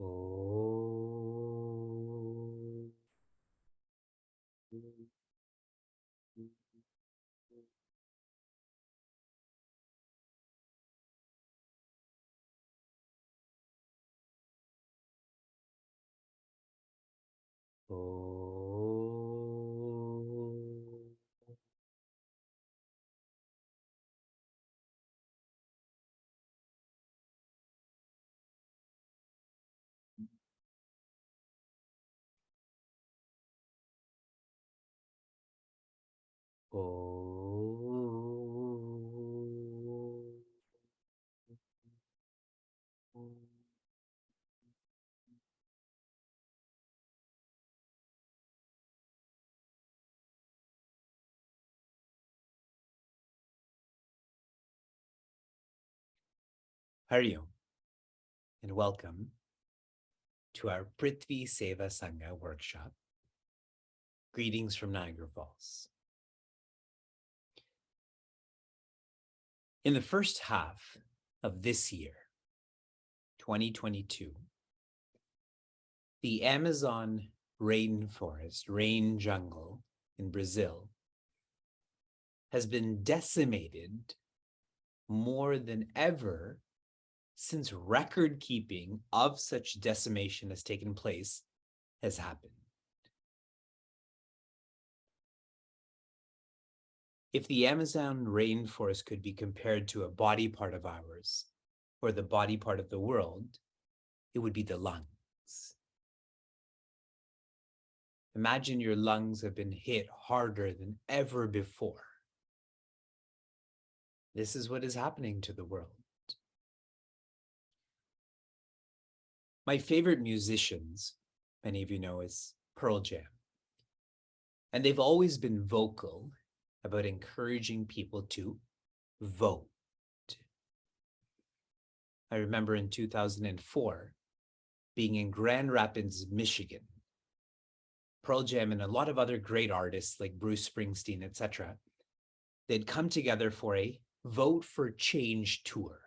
Oh. Oh. Oh. Hari Om, and welcome to our Prithvi Sevasanga workshop. Greetings from Niagara Falls. In the first half of this year, 2022, the Amazon rainforest, rain jungle in Brazil has been decimated more than ever since record keeping of such decimation has taken place has happened. If the Amazon rainforest could be compared to a body part of ours, or the body part of the world, it would be the lungs. Imagine your lungs have been hit harder than ever before. This is what is happening to the world. My favorite musicians, many of you know, is Pearl Jam. And they've always been vocal about encouraging people to vote. I remember in 2004 being in Grand Rapids, Michigan. Pearl Jam and a lot of other great artists like Bruce Springsteen, etc., they'd come together for a Vote for Change tour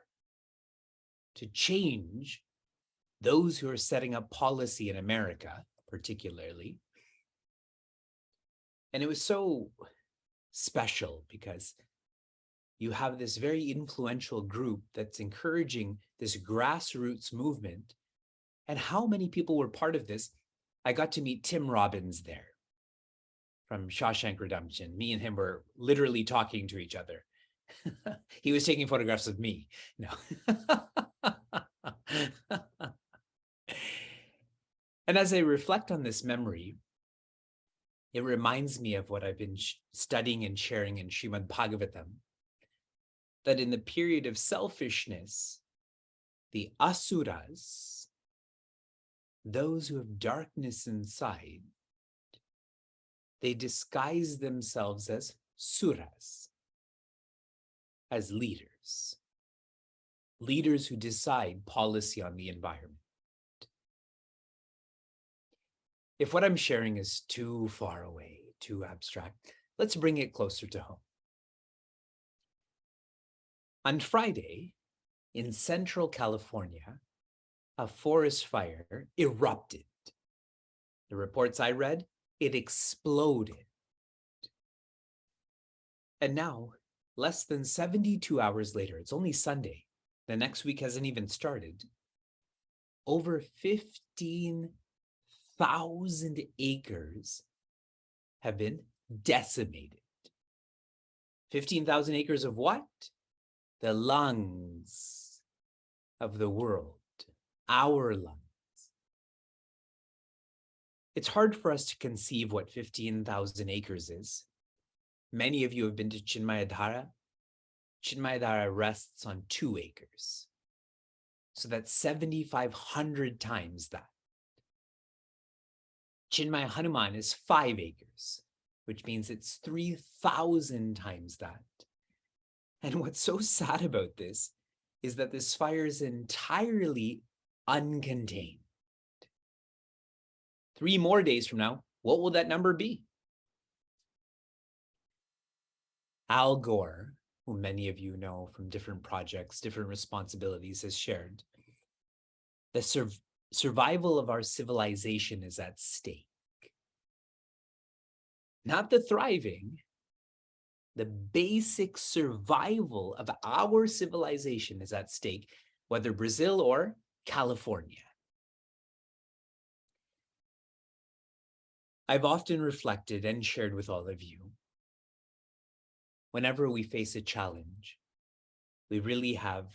to change those who are setting up policy in America, particularly. And it was so special because you have this very influential group that's encouraging this grassroots movement. And how many people were part of this? I got to meet Tim Robbins there from Shawshank Redemption. Me and him were literally talking to each other. He was taking photographs of me. No. And as I reflect on this memory, it reminds me of what I've been studying and sharing in Srimad Bhagavatam, that in the period of selfishness, the asuras, those who have darkness inside, they disguise themselves as suras, as leaders who decide policy on the environment. If what I'm sharing is too far away, too abstract, let's bring it closer to home. On Friday, in Central California, a forest fire erupted. The reports I read, it exploded. And now, less than 72 hours later, it's only Sunday, the next week hasn't even started, over 15,000 acres have been decimated. 15,000 acres of what? The lungs of the world, our lungs. It's hard for us to conceive what 15,000 acres is. Many of you have been to Chinmaya. Chinmaya rests on 2 acres. So that's 7,500 times that. Chinmaya Hanuman is 5 acres, which means it's 3,000 times that. And what's so sad about this is that this fire is entirely uncontained. 3 more days from now, what will that number be? Al Gore, who many of you know from different projects, different responsibilities, has shared the survival of our civilization is at stake. Not the thriving, the basic survival of our civilization is at stake, whether Brazil or California. I've often reflected and shared with all of you, whenever we face a challenge, we really have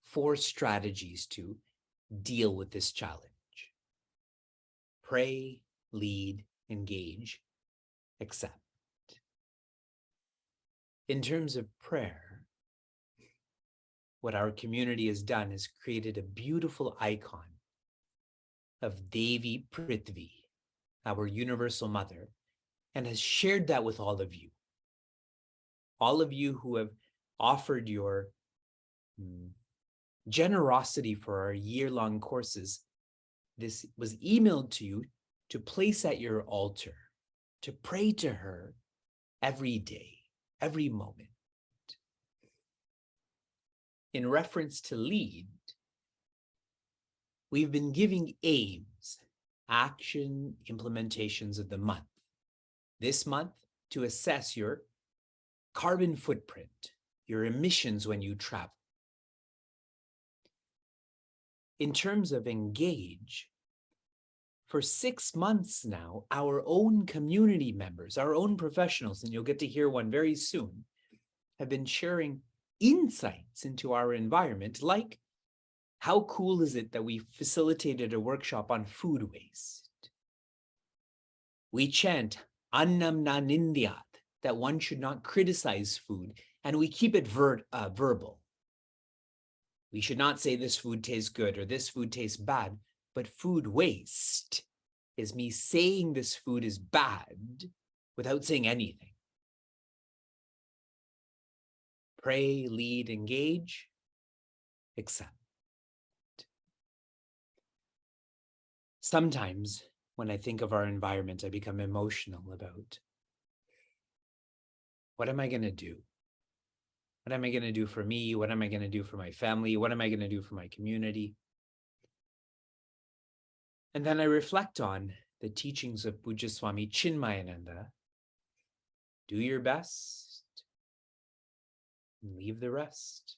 4 strategies to deal with this challenge. Pray, lead, engage, accept. In terms of prayer, what our community has done is created a beautiful icon of Devi Prithvi, our universal mother, and has shared that with all of you. All of you who have offered your generosity for our year-long courses, this was emailed to you to place at your altar, to pray to her every day, every moment. In reference to lead, we've been giving aims, action implementations of the month. This month, to assess your carbon footprint, your emissions when you travel. In terms of engage, for 6 months now, our own community members, our own professionals, and you'll get to hear one very soon, have been sharing insights into our environment, like how cool is it that we facilitated a workshop on food waste? We chant Annam na nindyat, that one should not criticize food, and we keep it verbal. We should not say this food tastes good or this food tastes bad, but food waste is me saying this food is bad without saying anything. Pray, lead, engage, accept. Sometimes when I think of our environment, I become emotional about what am I going to do? What am I going to do for me? What am I going to do for my family? What am I going to do for my community? And then I reflect on the teachings of Pujya Swami Chinmaya. Do your best and leave the rest.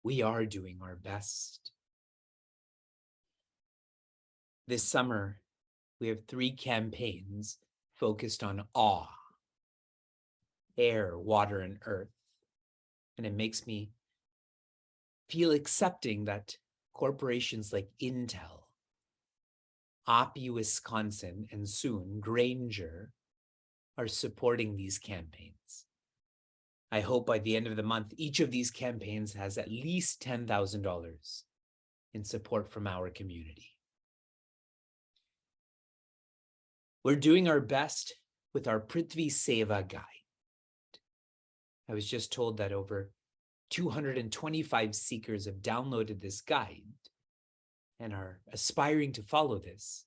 We are doing our best. This summer, we have 3 campaigns focused on awe, air, water, and earth. And it makes me feel accepting that corporations like Intel, Oppie, Wisconsin, and soon Granger are supporting these campaigns. I hope by the end of the month, each of these campaigns has at least $10,000 in support from our community. We're doing our best with our Prithvi Seva guide. I was just told that over 225 seekers have downloaded this guide and are aspiring to follow this.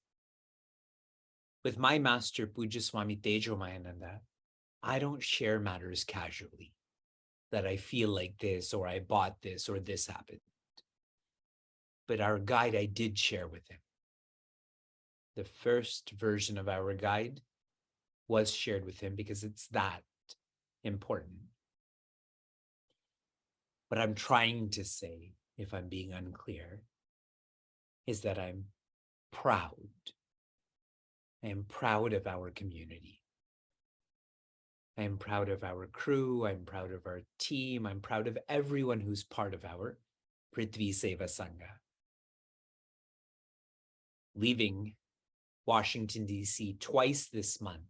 With my master, Pujya Swami Tejomayananda, I don't share matters casually, that I feel like this, or I bought this, or this happened. But our guide, I did share with him. The first version of our guide was shared with him because it's that important. What I'm trying to say, if I'm being unclear, is that I'm proud. I am proud of our community. I am proud of our crew. I'm proud of our team. I'm proud of everyone who's part of our Prithvi Sevasanga. Leaving Washington, D.C. twice this month,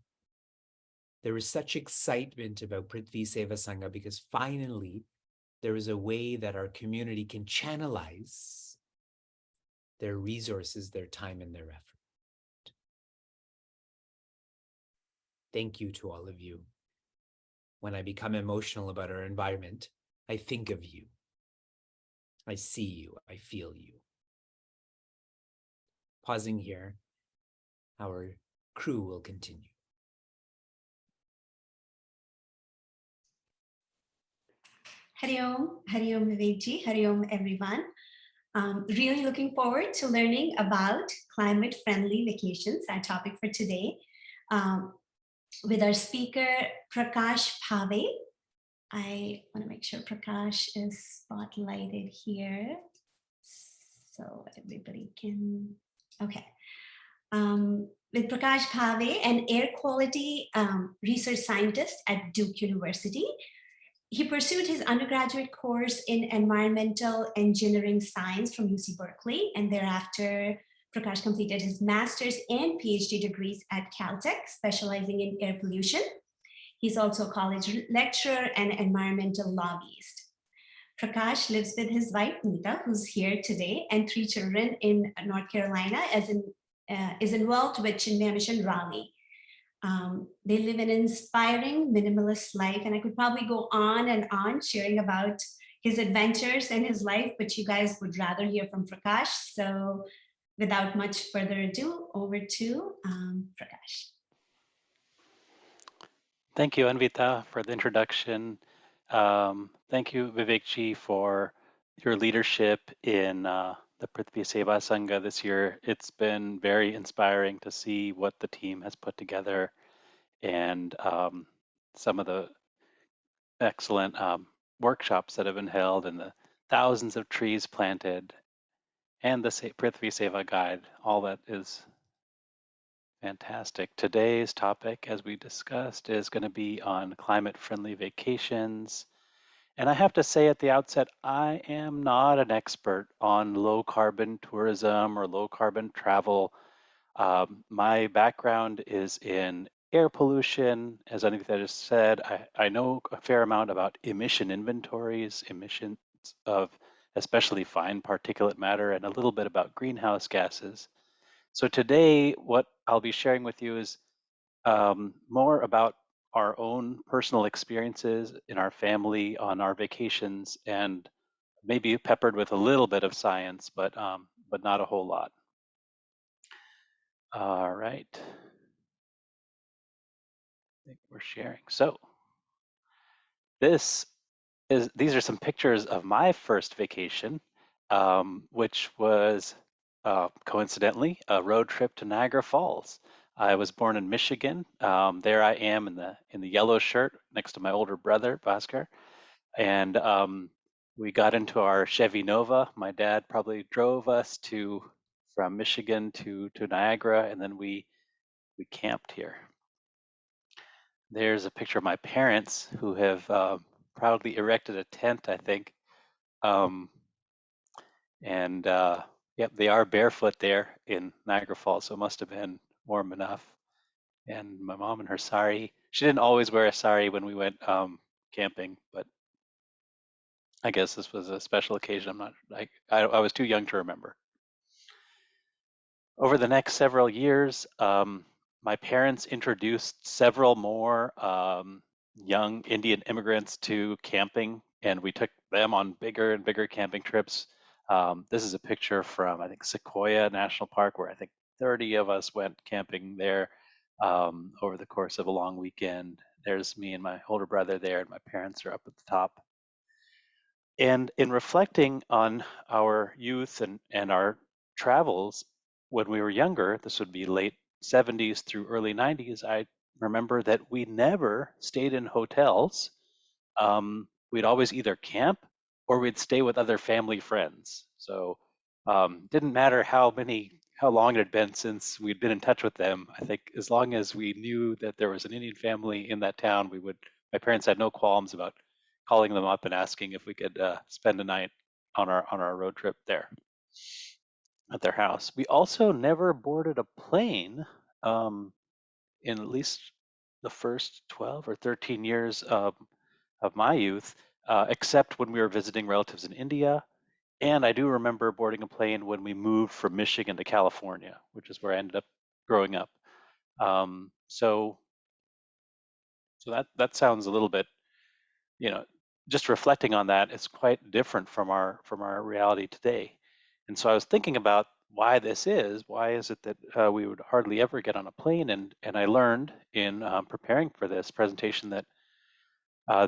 there was such excitement about Prithvi Sevasanga because finally there is a way that our community can channelize their resources, their time, and their effort. Thank you to all of you. When I become emotional about our environment, I think of you. I see you. I feel you. Pausing here, our crew will continue. Hari Om Vivekji, Hari Om everyone. Really looking forward to learning about climate-friendly vacations, our topic for today, with our speaker, Prakash Pave. I want to make sure Prakash is spotlighted here so everybody can, okay. With Prakash Pave, an air quality research scientist at Duke University. He pursued his undergraduate course in environmental engineering science from UC Berkeley, and thereafter Prakash completed his master's and PhD degrees at Caltech, specializing in air pollution. He's also a college lecturer and environmental lobbyist. Prakash lives with his wife, Nita, who's here today, and 3 children in North Carolina, is involved with Chinmaya Mission Raleigh. They live an inspiring minimalist life, and I could probably go on and on sharing about his adventures and his life, but you guys would rather hear from Prakash. So without much further ado, over to Prakash. Thank you, Anvita, for the introduction. Thank you, Vivekji, for your leadership in the Prithvi Sevasanga this year. It's been very inspiring to see what the team has put together and some of the excellent workshops that have been held and the thousands of trees planted and the Prithvi Seva guide. All that is fantastic. Today's topic, as we discussed, is going to be on climate-friendly vacations. And I have to say at the outset, I am not an expert on low-carbon tourism or low-carbon travel. My background is in air pollution. As Anita just said, I know a fair amount about emission inventories, emissions of especially fine particulate matter, and a little bit about greenhouse gases. So today, what I'll be sharing with you is more about our own personal experiences in our family on our vacations, and maybe peppered with a little bit of science, but not a whole lot. All right. I think we're sharing. So these are some pictures of my first vacation, which was coincidentally a road trip to Niagara Falls. I was born in Michigan. There I am in the yellow shirt next to my older brother, Bhaskar. And we got into our Chevy Nova. My dad probably drove us from Michigan to Niagara, and then we camped here. There's a picture of my parents who have proudly erected a tent, I think. Yep, they are barefoot there in Niagara Falls, so it must have been warm enough. And my mom in her sari. She didn't always wear a sari when we went camping, but I guess this was a special occasion. I'm not, I was too young to remember. Over the next several years, my parents introduced several more young Indian immigrants to camping, and we took them on bigger and bigger camping trips. This is a picture from, I think, Sequoia National Park, where I think 30 of us went camping there over the course of a long weekend. There's me and my older brother there, and my parents are up at the top. And in reflecting on our youth and our travels when we were younger, this would be late 70s through early 90s, I remember that we never stayed in hotels. We'd always either camp or we'd stay with other family friends. So didn't matter how long it had been since we'd been in touch with them. I think as long as we knew that there was an Indian family in that town, my parents had no qualms about calling them up and asking if we could spend a night on our road trip there at their house. We also never boarded a plane in at least the first 12 or 13 years of my youth, except when we were visiting relatives in India. And I do remember boarding a plane when we moved from Michigan to California, which is where I ended up growing up. So that sounds a little bit, just reflecting on that, it's quite different from our reality today. And so I was thinking about why this is. Why is it that we would hardly ever get on a plane? And I learned in preparing for this presentation that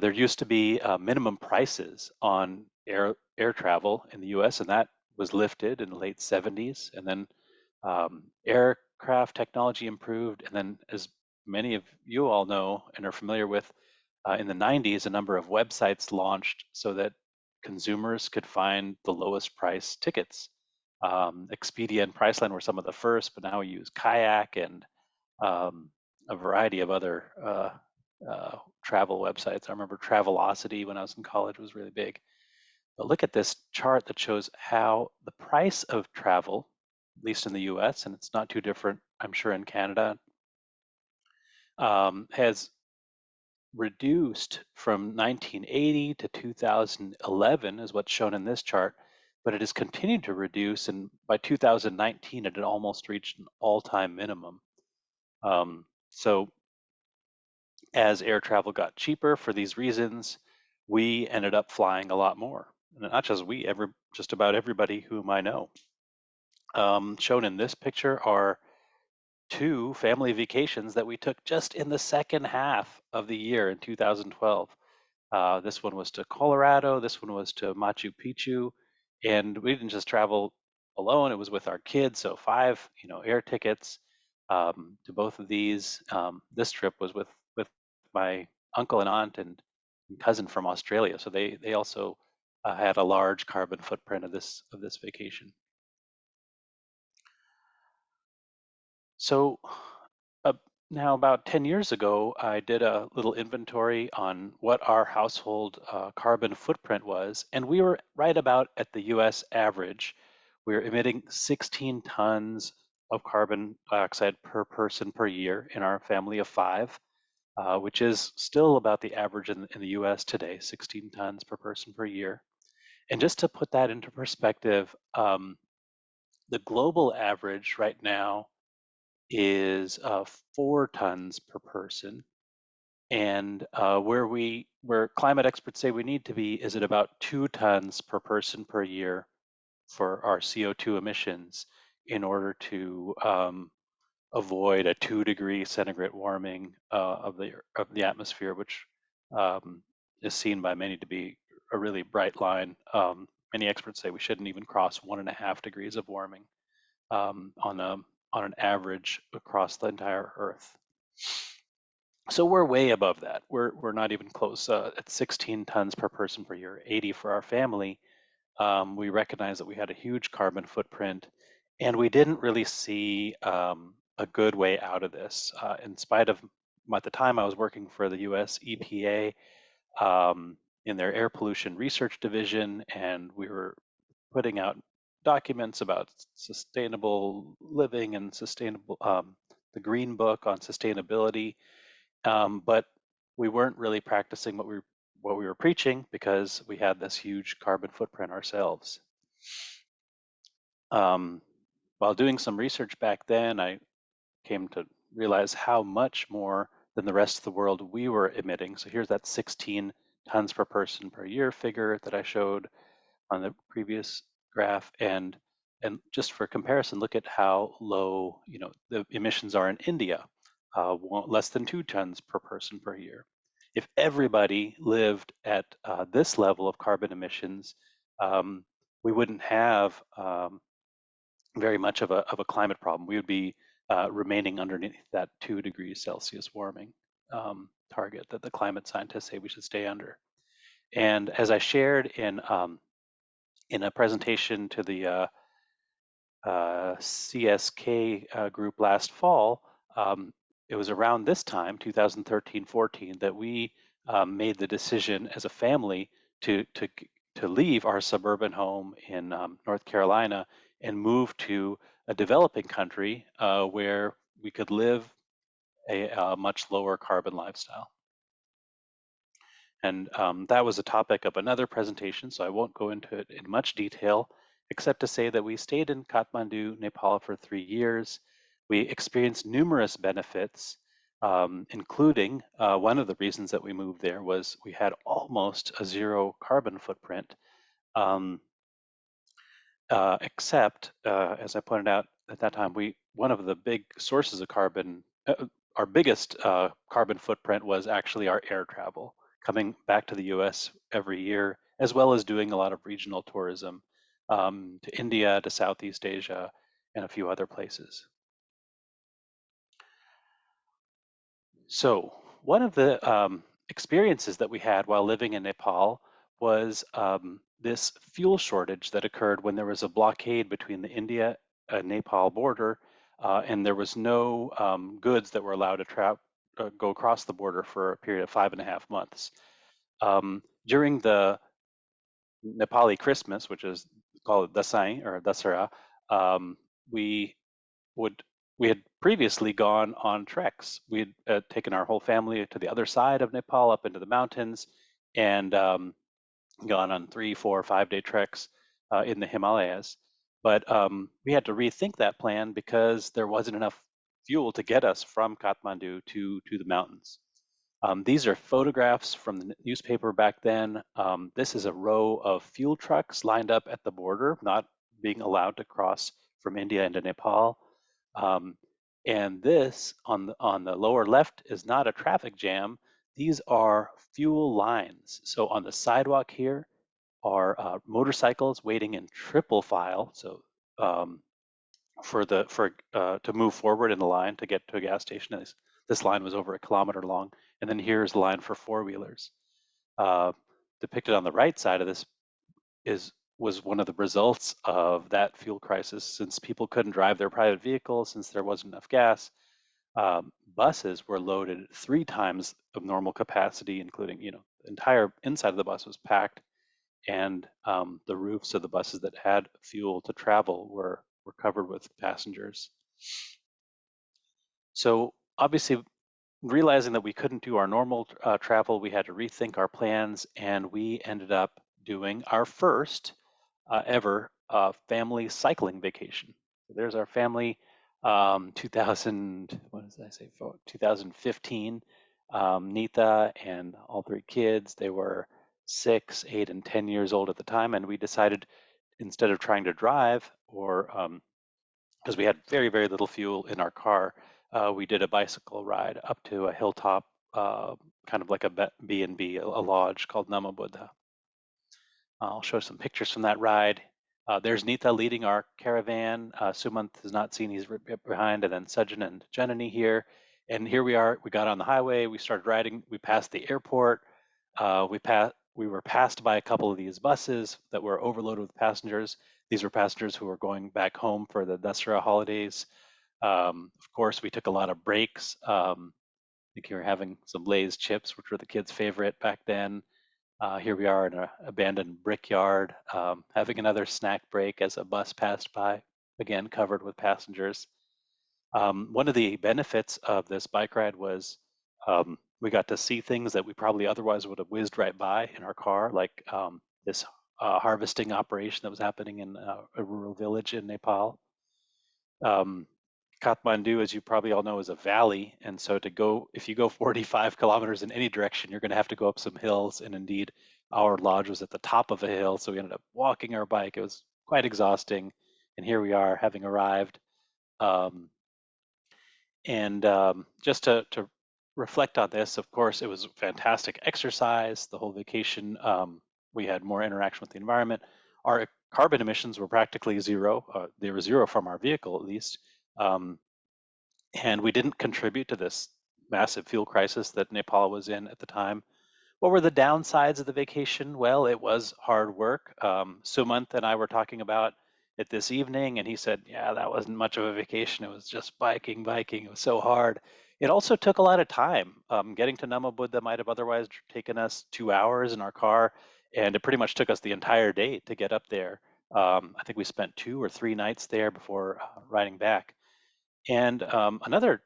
there used to be minimum prices on air travel in the U.S., and that was lifted in the late 70s, and then aircraft technology improved, and then, as many of you all know and are familiar with, in the 90s, a number of websites launched so that consumers could find the lowest price tickets. Expedia and Priceline were some of the first, but now we use Kayak and a variety of other travel websites. I remember Travelocity when I was in college was really big. But look at this chart that shows how the price of travel, at least in the US, and it's not too different, I'm sure, in Canada, has reduced from 1980 to 2011 is what's shown in this chart, but it has continued to reduce, and by 2019 it had almost reached an all-time minimum. So as air travel got cheaper for these reasons, we ended up flying a lot more. And not just we, just about everybody whom I know. Shown in this picture are 2 family vacations that we took just in the second half of the year in 2012. This one was to Colorado, this one was to Machu Picchu, and we didn't just travel alone, it was with our kids, so 5 air tickets to both of these. This trip was with my uncle and aunt and cousin from Australia, so they also had a large carbon footprint of this vacation. So now about 10 years ago, I did a little inventory on what our household carbon footprint was, and we were right about at the US average. We were emitting 16 tons of carbon dioxide per person per year in our family of 5, which is still about the average in the US today, 16 tons per person per year. And just to put that into perspective, the global average right now is 4 tons per person, and where climate experts say we need to be is at about 2 tons per person per year for our CO2 emissions in order to avoid a 2-degree centigrade warming of the atmosphere, which is seen by many to be a really bright line. Many experts say we shouldn't even cross 1.5 degrees of warming on an average across the entire Earth. So we're way above that. We're not even close. At 16 tons per person per year, 80 for our family. We recognize that we had a huge carbon footprint, and we didn't really see a good way out of this. In spite of, at the time, I was working for the U.S. EPA in their air pollution research division, and we were putting out documents about sustainable living and sustainable, the Green Book on sustainability, but we weren't really practicing what we were preaching because we had this huge carbon footprint ourselves. While doing some research back then, I came to realize how much more than the rest of the world we were emitting. So here's that 16 tons per person per year figure that I showed on the previous graph, and just for comparison, look at how low the emissions are in India, less than 2 tons per person per year. If everybody lived at this level of carbon emissions, we wouldn't have very much of a climate problem. We would be remaining underneath that 2 degrees Celsius warming target that the climate scientists say we should stay under. And as I shared in a presentation to the CSK group last fall, it was around this time, 2013-14, that we made the decision as a family to leave our suburban home in North Carolina and move to a developing country where we could live a much lower carbon lifestyle. And that was a topic of another presentation, so I won't go into it in much detail, except to say that we stayed in Kathmandu, Nepal for 3 years. We experienced numerous benefits, including one of the reasons that we moved there was we had almost a 0 carbon footprint, except, as I pointed out at that time, one of the big sources of carbon, our biggest carbon footprint was actually our air travel, coming back to the US every year, as well as doing a lot of regional tourism. to India, to Southeast Asia, and a few other places. So one of the experiences that we had while living in Nepal was this fuel shortage that occurred when there was a blockade between the India and Nepal border, and there was no goods that were allowed to go across the border for a period of 5.5 months. During the Nepali Christmas, which is called Dasai or Dasara, we would we had previously gone on treks. We had taken our whole family to the other side of Nepal, up into the mountains, and gone on 3, 4, 5 day treks in the Himalayas. But we had to rethink that plan because there wasn't enough fuel to get us from Kathmandu to the mountains. These are photographs from the newspaper back then. This is a row of fuel trucks lined up at the border, not being allowed to cross from India into Nepal. And this on the lower left is not a traffic jam. These are fuel lines. So on the sidewalk here are motorcycles waiting in triple file. So to move forward in the line to get to a gas station. This line was over 1 kilometer long, and then here's the line for four-wheelers. Depicted on the right side of this was one of the results of that fuel crisis. Since people couldn't drive their private vehicles, since there wasn't enough gas, buses were loaded 3 times of normal capacity, including, the entire inside of the bus was packed, and the roofs of the buses that had fuel to travel were covered with passengers. So obviously, realizing that we couldn't do our normal travel, we had to rethink our plans, and we ended up doing our first ever family cycling vacation. So there's our family 2015. Nita and all 3 kids, they were 6, 8, and 10 years old at the time, and we decided, instead of trying to drive, or because we had very, very little fuel in our car, we did a bicycle ride up to a hilltop, kind of like a B&B, a lodge called Namabuddha. I'll show some pictures from that ride. There's Nita leading our caravan. Sumant is not seen, he's right behind, and then Sajjan and Janani here. And here we are, we got on the highway, we started riding, we passed the airport, we were passed by a couple of these buses that were overloaded with passengers. These were passengers who were going back home for the Dasara holidays. Of course, we took a lot of breaks. I think you were having some Lay's chips, which were the kids' favorite back then. Here we are in an abandoned brickyard, having another snack break as a bus passed by, again covered with passengers. One of the benefits of this bike ride was we got to see things that we probably otherwise would have whizzed right by in our car, like this harvesting operation that was happening in a rural village in Nepal. Kathmandu, as you probably all know, is a valley, and so if you go 45 kilometers in any direction, you're going to have to go up some hills. And indeed, our lodge was at the top of a hill, so we ended up walking our bike. It was quite exhausting, and here we are, having arrived. Just to reflect on this, of course, it was fantastic exercise. The whole vacation, we had more interaction with the environment. Our carbon emissions were practically zero. They were zero from our vehicle, at least. And we didn't contribute to this massive fuel crisis that Nepal was in at the time. What were the downsides of the vacation? Well, it was hard work. Sumant and I were talking about it this evening, and he said, yeah, that wasn't much of a vacation. It was just biking. It was so hard. It also took a lot of time. Getting to Namabuddha might have otherwise taken us 2 hours in our car, and it pretty much took us the entire day to get up there. I think we spent 2 or 3 nights there before riding back. And another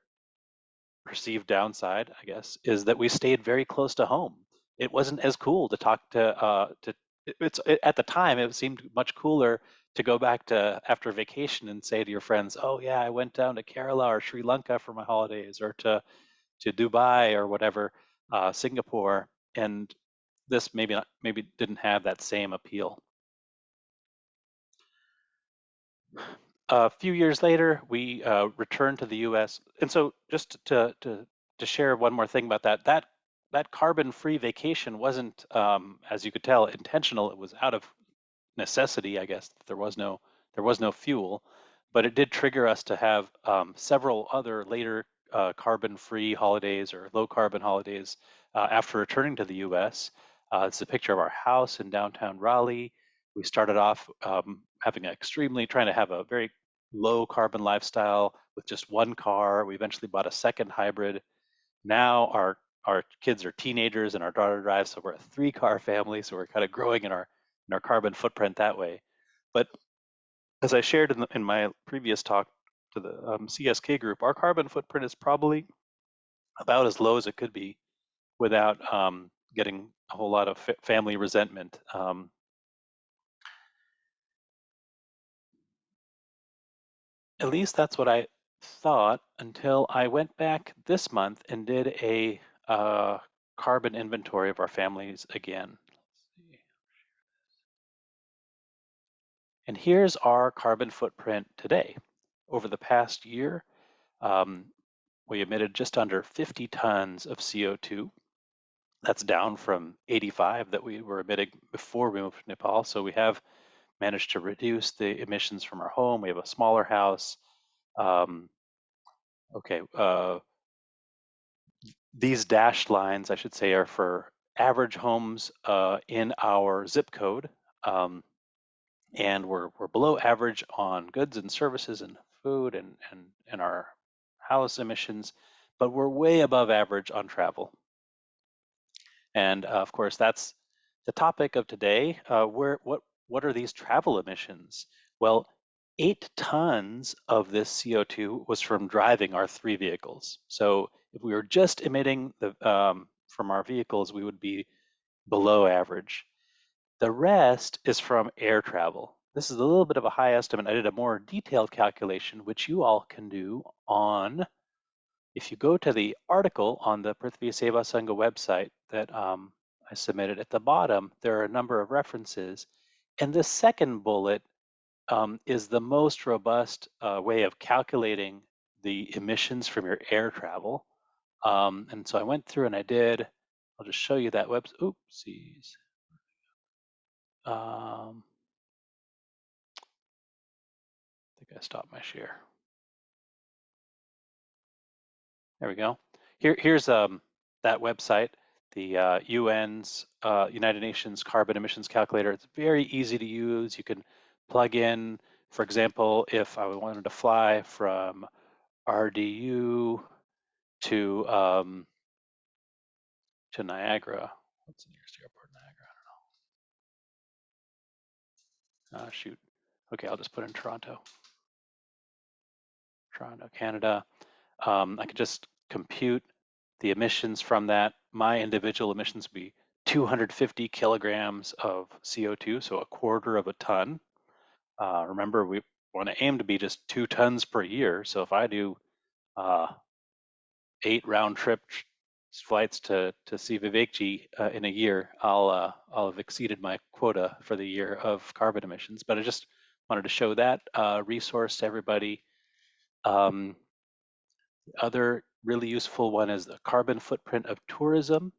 perceived downside, I guess, is that we stayed very close to home. It wasn't as cool to talk at the time, it seemed much cooler to go back to after vacation and say to your friends, oh yeah, I went down to Kerala or Sri Lanka for my holidays, or to Dubai or whatever, Singapore. And this maybe didn't have that same appeal. A few years later, we returned to the U.S. And so, just to share one more thing about that carbon-free vacation wasn't, as you could tell, intentional. It was out of necessity, I guess. There was no fuel, but it did trigger us to have several other later carbon-free holidays or low-carbon holidays after returning to the U.S. It's a picture of our house in downtown Raleigh. We started off trying to have a very low carbon lifestyle with just one car. We eventually bought a second hybrid. Now our kids are teenagers and our daughter drives, so we're a 3-car family. So we're kind of growing in our carbon footprint that way. But as I shared in my previous talk to the CSK group, our carbon footprint is probably about as low as it could be without getting a whole lot of family resentment. At least that's what I thought until I went back this month and did a carbon inventory of our families again. Let's see. And here's our carbon footprint today. Over the past year, we emitted just under 50 tons of CO2. That's down from 85 that we were emitting before we moved to Nepal. So we have managed to reduce the emissions from our home. We have a smaller house. These dashed lines, I should say, are for average homes in our zip code. And we're below average on goods and services and food and our house emissions, but we're way above average on travel. And of course, that's the topic of today. What are these travel emissions? Well, 8 tons of this CO2 was from driving our 3 vehicles. So if we were just emitting from our vehicles, we would be below average. The rest is from air travel. This is a little bit of a high estimate. I did a more detailed calculation, which you all can do if you go to the article on the Prithvi Sevasanga website that I submitted at the bottom, there are a number of references. And the second bullet is the most robust way of calculating the emissions from your air travel. And so I went through and I'll just show you that website. Oopsies. I think I stopped my share. There we go. Here's that website, the UN's United Nations Carbon Emissions Calculator. It's very easy to use. You can plug in, for example, if I wanted to fly from RDU to Niagara. What's the nearest airport in Niagara? I don't know. Shoot. Okay, I'll just put in Toronto, Canada. I could just compute the emissions from that. My individual emissions would be 250 kilograms of CO2, so a quarter of a ton. Remember, we want to aim to be just 2 tons per year. So if I do 8 round trip flights to see Vivekji in a year, I'll have exceeded my quota for the year of carbon emissions. But I just wanted to show that resource to everybody. Other really useful one is the carbon footprint of tourism,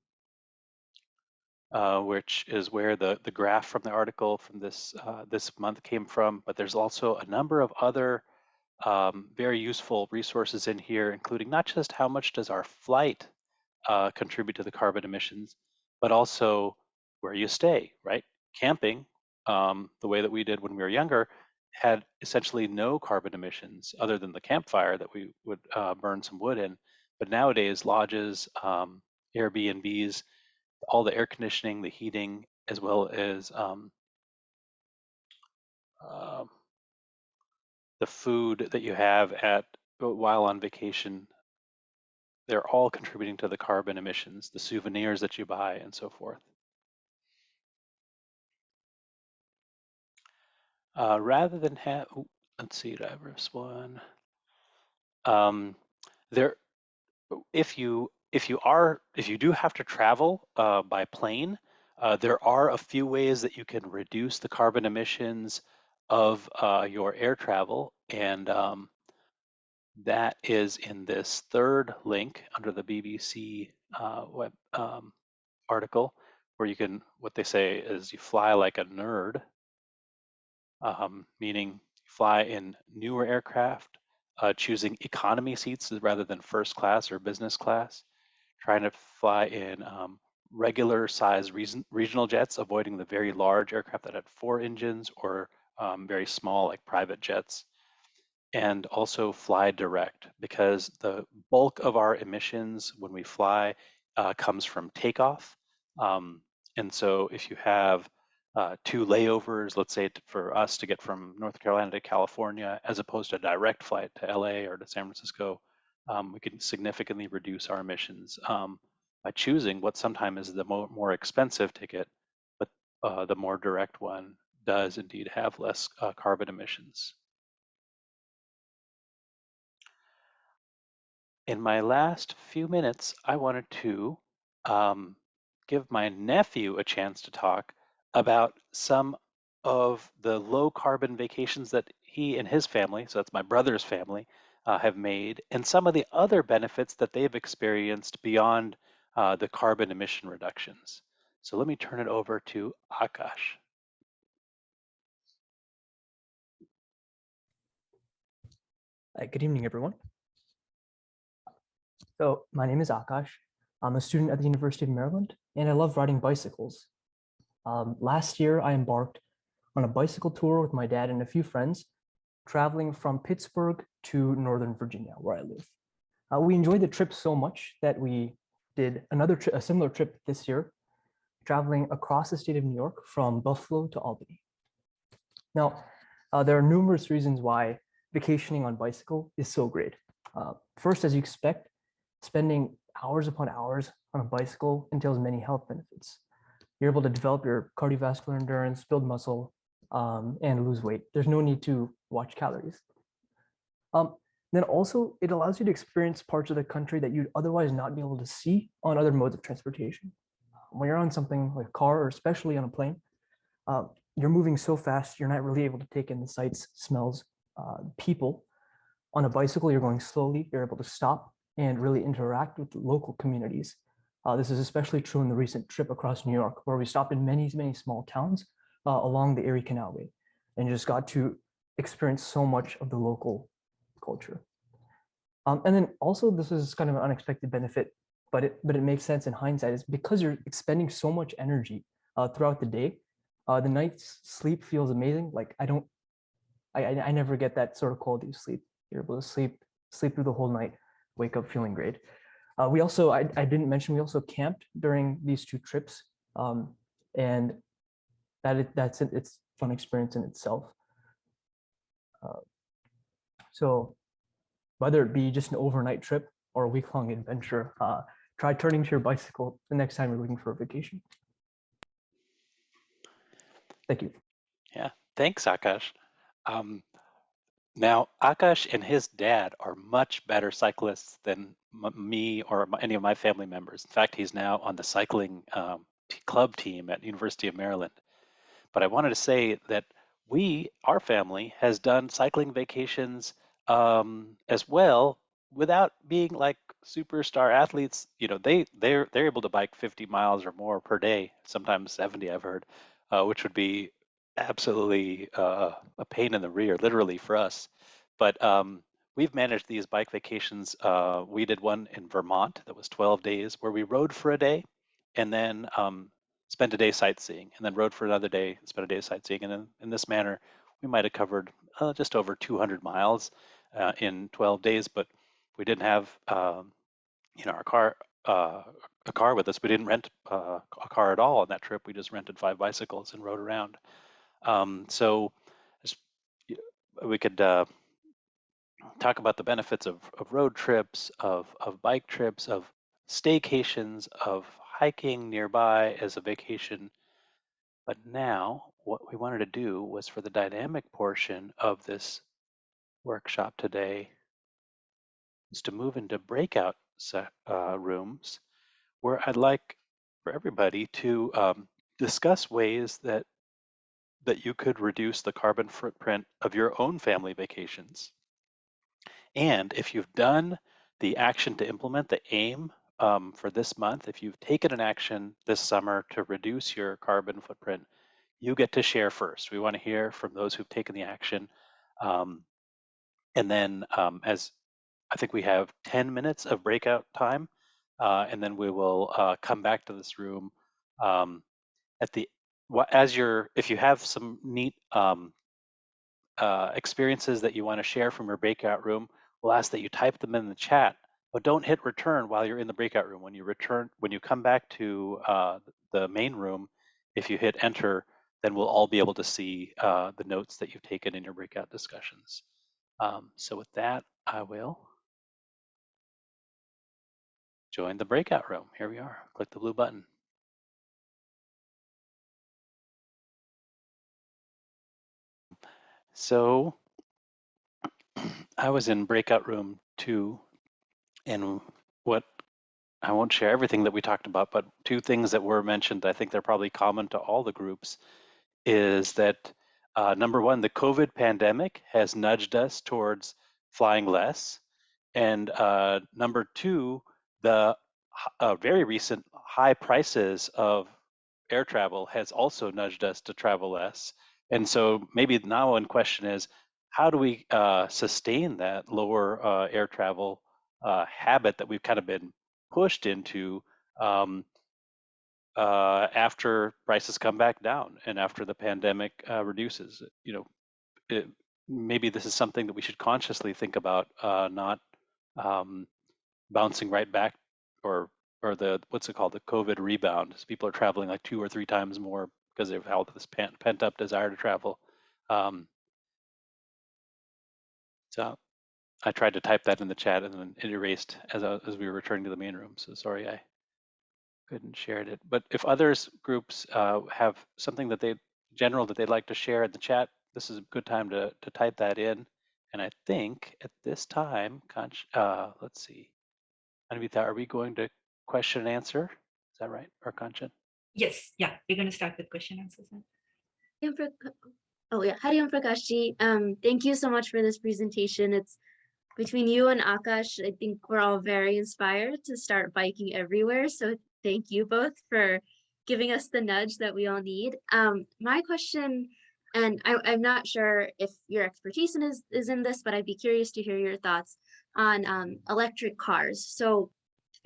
which is where the graph from the article from this month came from. But there's also a number of other very useful resources in here, including not just how much does our flight contribute to the carbon emissions, but also where you stay, right? Camping, the way that we did when we were younger, had essentially no carbon emissions other than the campfire that we would burn some wood in. But nowadays, lodges, Airbnbs, all the air conditioning, the heating, as well as the food that you have while on vacation, they're all contributing to the carbon emissions, the souvenirs that you buy, and so forth. Rather than have, let's see, did I respond? There, if you do have to travel by plane, there are a few ways that you can reduce the carbon emissions of your air travel, and that is in this third link under the BBC web article, where you can, what they say is you fly like a nerd. meaning fly in newer aircraft, choosing economy seats rather than first class or business class, trying to fly in regular size regional jets, avoiding the very large aircraft that had 4 engines, or very small like private jets, and also fly direct, because the bulk of our emissions when we fly comes from takeoff. And so if you have 2 layovers, let's say for us to get from North Carolina to California, as opposed to a direct flight to LA or to San Francisco, we can significantly reduce our emissions by choosing what sometimes is the more expensive ticket, but the more direct one does indeed have less carbon emissions. In my last few minutes, I wanted to um, give my nephew a chance to talk about some of the low carbon vacations that he and his family, so that's my brother's family, have made, and some of the other benefits that they've experienced beyond the carbon emission reductions. So let me turn it over to Akash. Good evening, everyone. So my name is Akash. I'm a student at the University of Maryland, and I love riding bicycles. Last year, I embarked on a bicycle tour with my dad and a few friends, traveling from Pittsburgh to Northern Virginia, where I live. We enjoyed the trip so much that we did a similar trip this year, traveling across the state of New York from Buffalo to Albany. Now, there are numerous reasons why vacationing on bicycle is so great. First, as you expect, spending hours upon hours on a bicycle entails many health benefits. You're able to develop your cardiovascular endurance, build muscle, and lose weight. There's no need to watch calories. Then also, it allows you to experience parts of the country that you'd otherwise not be able to see on other modes of transportation. When you're on something like a car, or especially on a plane, you're moving so fast, you're not really able to take in the sights, smells, people. On a bicycle, you're going slowly, you're able to stop and really interact with local communities. This is especially true in the recent trip across New York, where we stopped in many, many small towns along the Erie Canalway, and just got to experience so much of the local culture. And then also, this is kind of an unexpected benefit, but it makes sense in hindsight, is because you're expending so much energy throughout the day, the night's sleep feels amazing. Like I never get that sort of quality of sleep. You're able to sleep through the whole night, wake up feeling great. We also, I didn't mention, we also camped during these 2 trips, and it's a fun experience in itself. So whether it be just an overnight trip or a week-long adventure, try turning to your bicycle the next time you're looking for a vacation. Thank you. Yeah, thanks, Akash. Now, Akash and his dad are much better cyclists than me or any of my family members. In fact, he's now on the cycling club team at University of Maryland. But I wanted to say that our family, has done cycling vacations as well, without being like superstar athletes. You know, they're able to bike 50 miles or more per day, sometimes 70, I've heard, which would be absolutely a pain in the rear, literally, for us. But we've managed these bike vacations. We did one in Vermont that was 12 days, where we rode for a day and then spent a day sightseeing, and then rode for another day and spent a day sightseeing. And then in this manner, we might have covered just over 200 miles in 12 days, but we didn't have our car, a car with us. We didn't rent a car at all on that trip. We just rented 5 bicycles and rode around. So we could talk about the benefits of road trips, of bike trips, of staycations, of hiking nearby as a vacation. But now what we wanted to do was, for the dynamic portion of this workshop today, is to move into breakout rooms, where I'd like for everybody to discuss ways that you could reduce the carbon footprint of your own family vacations. And if you've done the action to implement the aim for this month, if you've taken an action this summer to reduce your carbon footprint, you get to share first. We want to hear from those who've taken the action. And then as I think we have 10 minutes of breakout time, and then we will come back to this room at the if you have some neat experiences that you want to share from your breakout room, we'll ask that you type them in the chat, but don't hit return while you're in the breakout room. When you come back to the main room, if you hit enter, then we'll all be able to see the notes that you've taken in your breakout discussions. So with that, I will join the breakout room. Here we are. Click the blue button. So I was in breakout room 2, and what I won't share everything that we talked about, but 2 things that were mentioned, I think they're probably common to all the groups, is that number 1, the COVID pandemic has nudged us towards flying less, and number 2, the very recent high prices of air travel has also nudged us to travel less. And so maybe now one question is, how do we sustain that lower air travel habit that we've kind of been pushed into after prices come back down and after the pandemic reduces? Maybe this is something that we should consciously think about, not bouncing right back, or the what's it called, the COVID rebound. So people are traveling like 2 or 3 times more because they've held this pent up desire to travel. So I tried to type that in the chat and then it erased as we were returning to the main room. So sorry I couldn't share it. But if others groups have something that they'd like to share in the chat, this is a good time to type that in. And I think at this time, let's see, Anvita, are we going to question and answer? Is that right, or Kanchan? Yes, yeah, we're going to start with question and answers. Oh yeah, Hariam Prakashji, thank you so much for this presentation. It's between you and Akash, I think we're all very inspired to start biking everywhere. So thank you both for giving us the nudge that we all need. My question, and I'm not sure if your expertise is in this, but I'd be curious to hear your thoughts on electric cars. So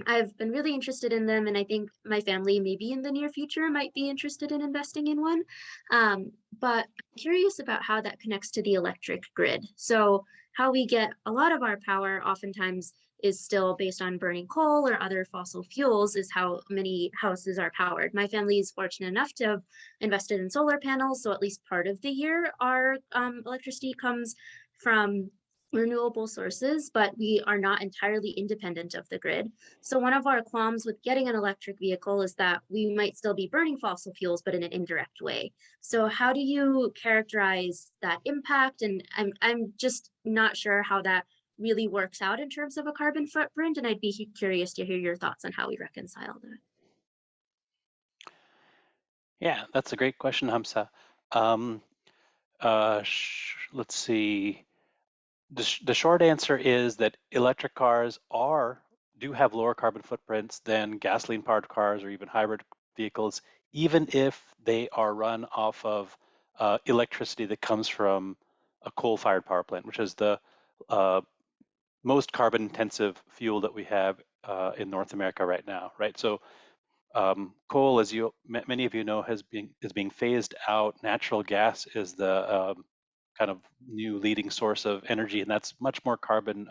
I've been really interested in them, and I think my family maybe in the near future might be interested in investing in one. But I'm curious about how that connects to the electric grid. So how we get a lot of our power oftentimes is still based on burning coal or other fossil fuels, is how many houses are powered. My family is fortunate enough to have invested in solar panels, so at least part of the year our electricity comes from renewable sources, but we are not entirely independent of the grid. So one of our qualms with getting an electric vehicle is that we might still be burning fossil fuels, but in an indirect way. So how do you characterize that impact? And I'm just not sure how that really works out in terms of a carbon footprint. And I'd be curious to hear your thoughts on how we reconcile that. Yeah, that's a great question, Hamsa. Let's see. The short answer is that electric cars do have lower carbon footprints than gasoline-powered cars or even hybrid vehicles, even if they are run off of electricity that comes from a coal-fired power plant, which is the most carbon-intensive fuel that we have in North America right now, right? So coal, as many of you know, is being phased out. Natural gas is the kind of new leading source of energy, and that's much more carbon.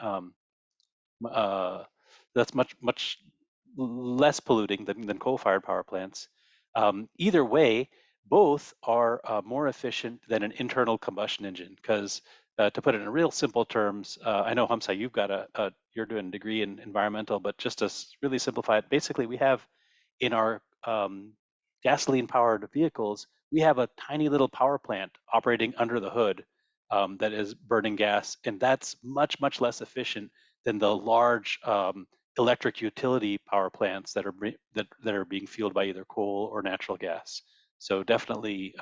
That's much less polluting than coal-fired power plants. Either way, both are more efficient than an internal combustion engine. Because to put it in real simple terms, I know Hamsa, you're doing a degree in environmental, but just to really simplify it, basically we have in our gasoline-powered vehicles, we have a tiny little power plant operating under the hood that is burning gas, and that's much less efficient than the large electric utility power plants that are being fueled by either coal or natural gas. So definitely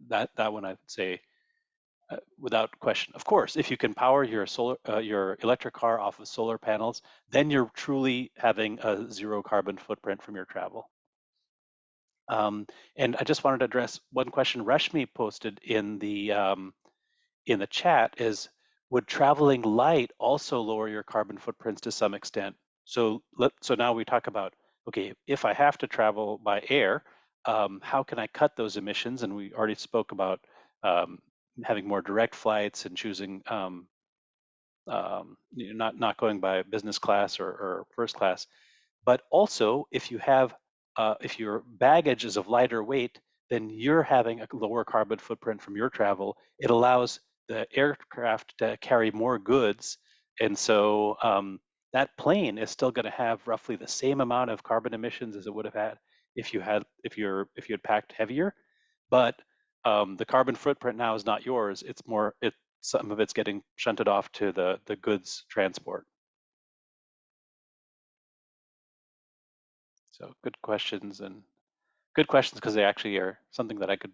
that one I would say without question. Of course, if you can power your electric car off of solar panels, then you're truly having a zero carbon footprint from your travel. And I just wanted to address one question Rashmi posted in the chat is, would traveling light also lower your carbon footprints to some extent? So now we talk about, okay, if I have to travel by air, how can I cut those emissions? And we already spoke about having more direct flights and choosing not going by business class or first class. But also, if your baggage is of lighter weight, then you're having a lower carbon footprint from your travel. It allows the aircraft to carry more goods, and so that plane is still going to have roughly the same amount of carbon emissions as it would have had if you had packed heavier. But the carbon footprint now is not yours. It's more some of it's getting shunted off to the goods transport. So good questions because they actually are something that I could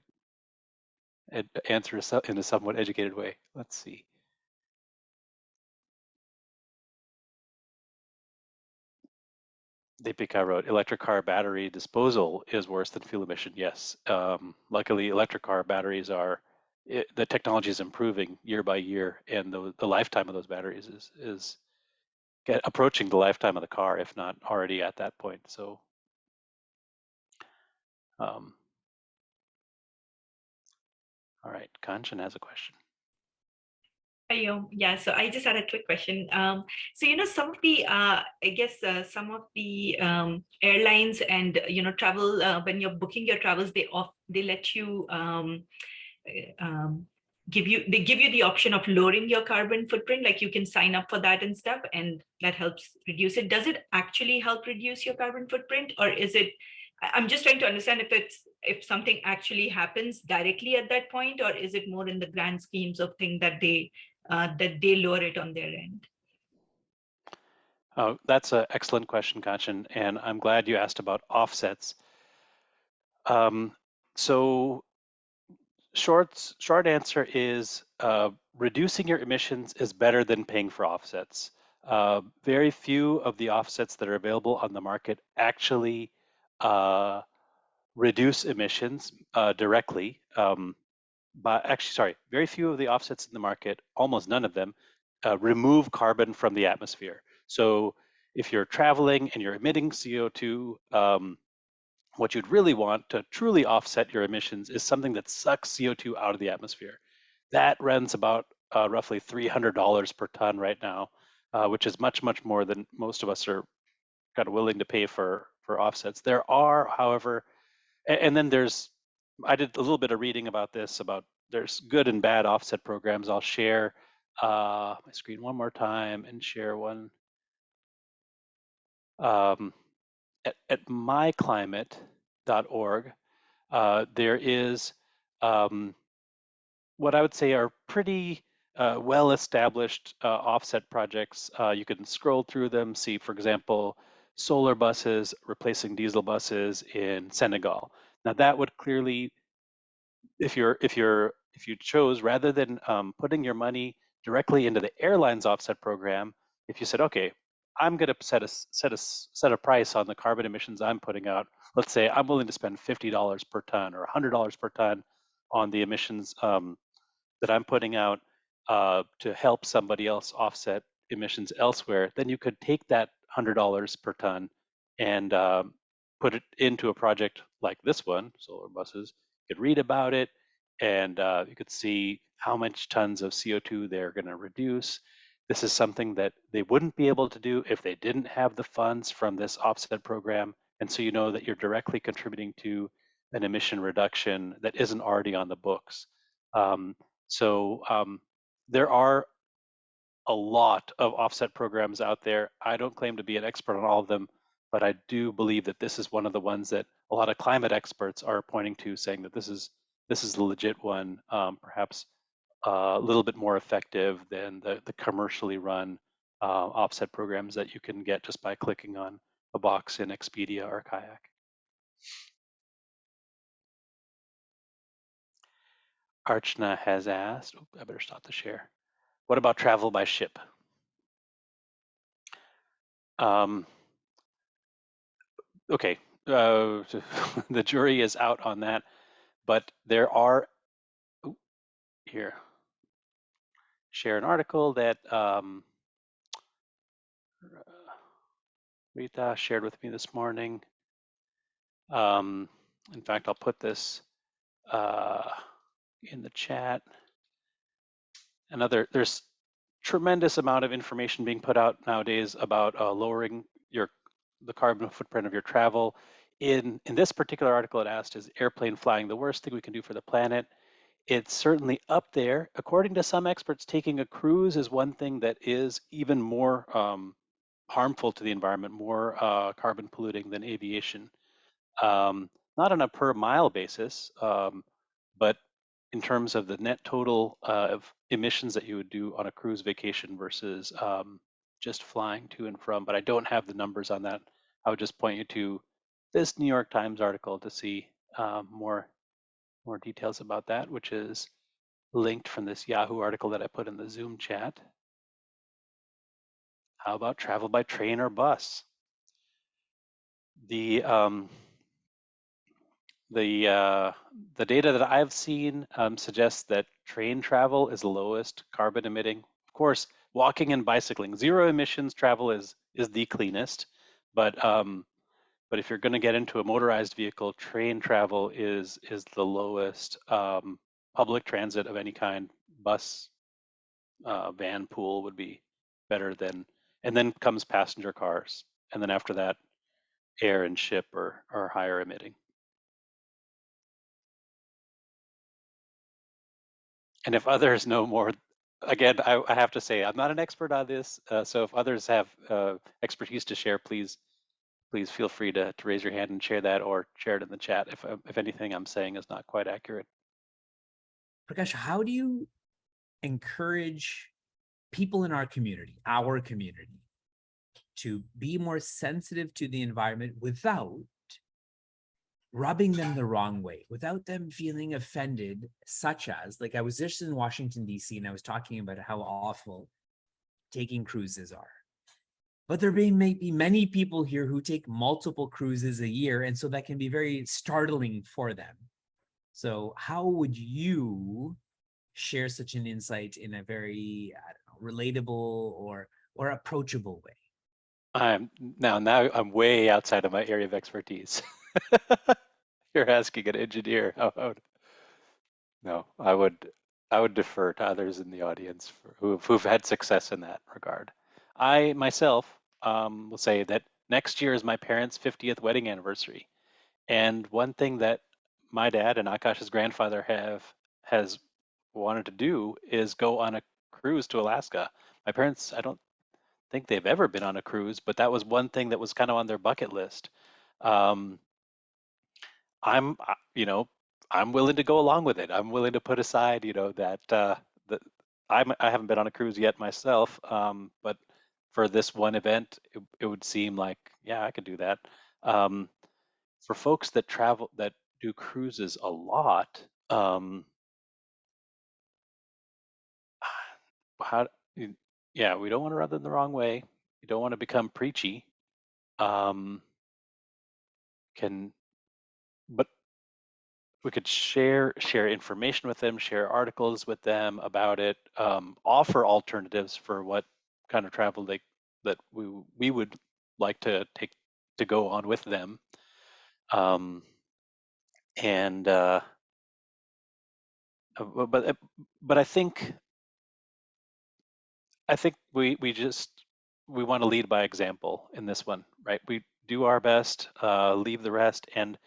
answer in a somewhat educated way. Let's see. Deepika wrote, electric car battery disposal is worse than fuel emission. Yes. Luckily, electric car batteries the technology is improving year by year, and the lifetime of those batteries is approaching the lifetime of the car, if not already at that point. So all right, Kanchan has a question. Yeah, so I just had a quick question. So, some of the, I guess some of the airlines and, travel, when you're booking your travels, they let you, they give you the option of lowering your carbon footprint, like you can sign up for that and stuff, and that helps reduce it. Does it actually help reduce your carbon footprint, or is it, I'm just trying to understand if something actually happens directly at that point, or is it more in the grand schemes of things that they lower it on their end? Oh, that's an excellent question, Kanchan, and I'm glad you asked about offsets. So short answer is reducing your emissions is better than paying for offsets. Very few of the offsets that are available on the market actually reduce emissions directly. Very few of the offsets in the market, almost none of them, remove carbon from the atmosphere. So if you're traveling and you're emitting CO2, what you'd really want to truly offset your emissions is something that sucks CO2 out of the atmosphere. That runs about roughly $300 per ton right now, which is much, much more than most of us are kind of willing to pay for offsets. There are, however, and then I did a little bit of reading about this, there's good and bad offset programs. I'll share my screen one more time and share one. At myclimate.org, there is what I would say are pretty well-established offset projects. You can scroll through them, see, for example, solar buses replacing diesel buses in Senegal. Now that would clearly, if you chose, rather than putting your money directly into the airline's offset program, if you said, okay, I'm going to set a price on the carbon emissions I'm putting out. Let's say I'm willing to spend $50 per ton or $100 per ton on the emissions that I'm putting out to help somebody else offset emissions elsewhere. Then you could take that $100 per ton and put it into a project like this one, solar buses. You could read about it, and you could see how much tons of CO2 they're going to reduce. This is something that they wouldn't be able to do if they didn't have the funds from this offset program. And so you know that you're directly contributing to an emission reduction that isn't already on the books. There are a lot of offset programs out there. I don't claim to be an expert on all of them, but I do believe that this is one of the ones that a lot of climate experts are pointing to, saying that this is the legit one, perhaps a little bit more effective than the commercially run offset programs that you can get just by clicking on a box in Expedia or Kayak. Archana has asked, I better stop the share. What about travel by ship? Okay, the jury is out on that, but there are, here, share an article that Rita shared with me this morning. In fact, I'll put this in the chat. There's tremendous amount of information being put out nowadays about lowering the carbon footprint of your travel. In this particular article, it asked, is airplane flying the worst thing we can do for the planet? It's certainly up there. According to some experts, taking a cruise is one thing that is even more harmful to the environment, more carbon polluting than aviation. Not on a per mile basis, but in terms of the net total of emissions that you would do on a cruise vacation versus just flying to and from. But I don't have the numbers on that. I would just point you to this New York Times article to see more details about that, which is linked from this Yahoo article that I put in the Zoom chat. How about travel by train or bus? The data that I've seen suggests that train travel is the lowest carbon emitting. Of course, walking and bicycling, zero emissions travel is the cleanest. But if you're going to get into a motorized vehicle, train travel is the lowest. Public transit of any kind, bus, van, pool would be better than, and then comes passenger cars, and then after that, air and ship are higher emitting. And if others know more, again, I have to say, I'm not an expert on this. So if others have expertise to share, please feel free to raise your hand and share that, or share it in the chat if anything I'm saying is not quite accurate. Prakash, how do you encourage people in our community, to be more sensitive to the environment without rubbing them the wrong way, without them feeling offended, such as, like, I was just in Washington, D.C., and I was talking about how awful taking cruises are. But there may be many people here who take multiple cruises a year, and so that can be very startling for them. So how would you share such an insight in a very, I don't know, relatable or approachable way? Now I'm way outside of my area of expertise. You're asking an engineer. No, I would defer to others in the audience who've had success in that regard. I myself will say that next year is my parents' 50th wedding anniversary, and one thing that my dad and Akash's grandfather has wanted to do is go on a cruise to Alaska. My parents, I don't think they've ever been on a cruise, but that was one thing that was kind of on their bucket list. I'm willing to go along with it. I'm willing to put aside, that I haven't been on a cruise yet myself, but for this one event, it would seem like, yeah, I could do that. For folks that do cruises a lot, yeah, we don't want to rub them the wrong way. We don't want to become preachy. But we could share information with them, share articles with them about it, offer alternatives for what kind of travel that we would like to take to go on with them. But I think we want to lead by example in this one, right? We do our best, leave the rest, and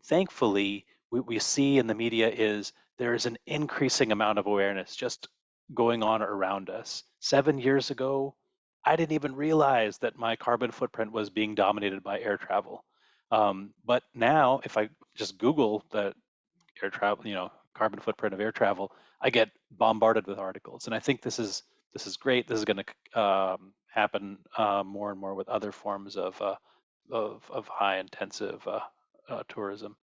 thankfully, we see in the media is there is an increasing amount of awareness just going on around us. 7 years ago, I didn't even realize that my carbon footprint was being dominated by air travel. But now, if I just Google the air travel, carbon footprint of air travel, I get bombarded with articles. And I think this is great. This is going to happen more and more with other forms of high intensive tourism.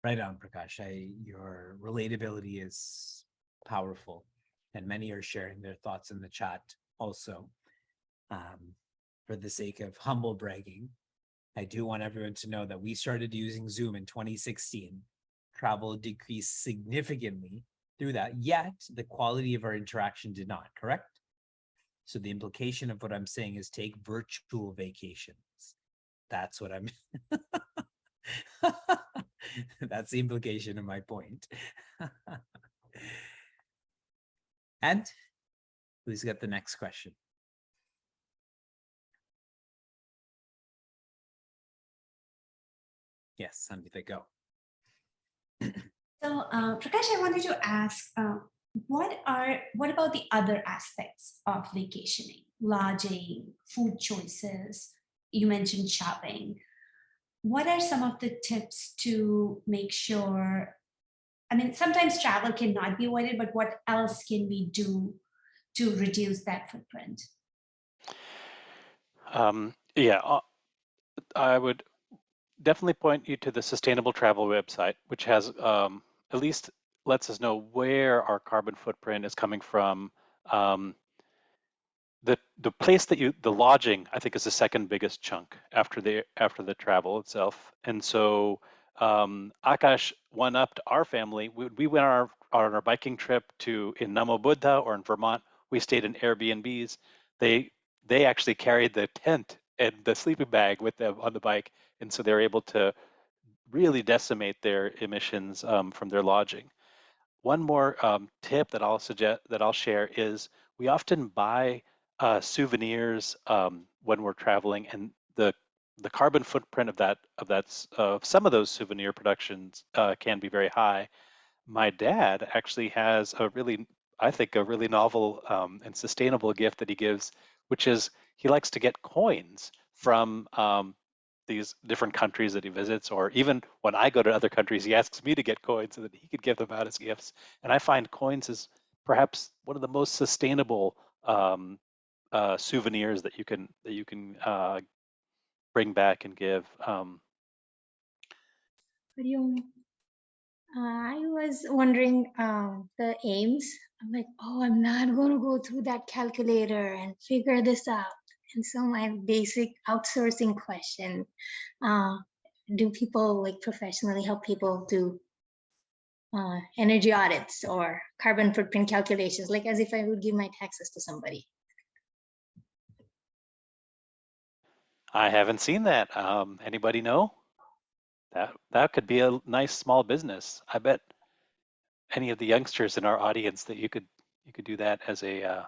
Right on, Prakash. Your relatability is powerful, and many are sharing their thoughts in the chat also. For the sake of humble bragging, I do want everyone to know that we started using Zoom in 2016. Travel decreased significantly through that, yet the quality of our interaction did not, correct? So the implication of what I'm saying is take virtual vacations. That's what I'm that's the implication of my point. And who's got the next question? Yes, Sangeeta, go. So, Prakash, I wanted to ask, what about the other aspects of vacationing? Lodging, food choices, you mentioned shopping. What are some of the tips to make sure, I mean, sometimes travel cannot be avoided, but what else can we do to reduce that footprint? Yeah, I would definitely point you to the Sustainable Travel website, which has at least lets us know where our carbon footprint is coming from. The place that the lodging, I think, is the second biggest chunk after the travel itself. And so Akash one-upped our family. We went on our biking trip in Namo or in Vermont. We stayed in Airbnbs. They actually carried the tent and the sleeping bag with them on the bike, and so they're able to really decimate their emissions from their lodging. One more tip that I'll share is we often buy souvenirs when we're traveling, and the carbon footprint of some of those souvenir productions can be very high. My dad actually has I think, a really novel and sustainable gift that he gives, which is he likes to get coins from these different countries that he visits, or even when I go to other countries, he asks me to get coins so that he could give them out as gifts. And I find coins is perhaps one of the most sustainable souvenirs that you can bring back and give. I was wondering the aims. I'm like, oh, I'm not going to go through that calculator and figure this out. And so my basic outsourcing question, do people like professionally help people do energy audits or carbon footprint calculations, like as if I would give my taxes to somebody? I haven't seen that. Anybody know? That could be a nice small business. I bet any of the youngsters in our audience that you could do that as a